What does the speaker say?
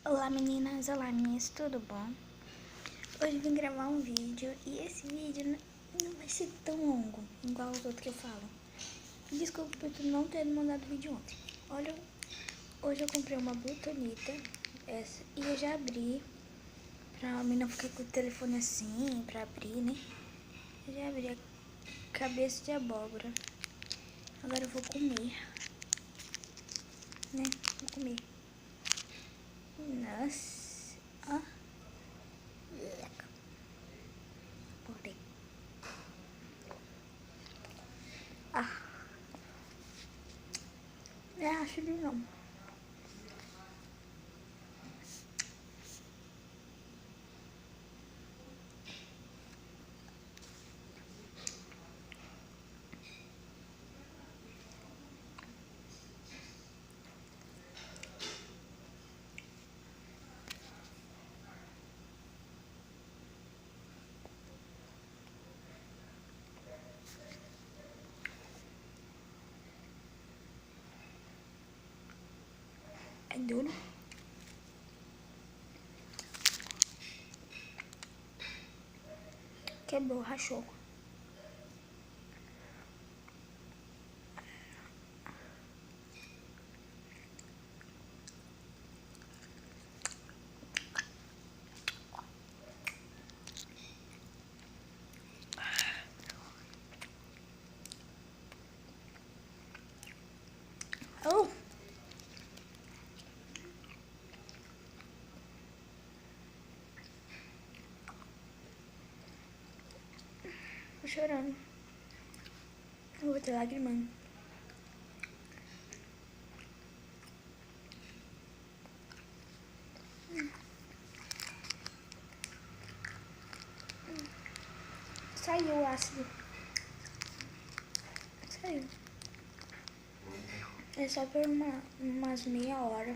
Olá meninas, olá meninas, tudo bom? Hoje eu vim gravar um vídeo e esse vídeo não vai ser tão longo igual os outros que eu falo. Desculpa por não ter mandado vídeo ontem. Olha, hoje eu comprei uma butonita essa e eu já abri pra mim não ficar com o telefone assim, pra abrir, né? Eu já abri a cabeça de abóbora. Agora eu vou comer, né? Vou comer. Nossa, ó. Botei. Ah, acho que não. É duro. Quebrou, rachou. Oh! Tô chorando. Eu vou ter lágrimas. Saiu o ácido. Saiu. É só por umas meia hora.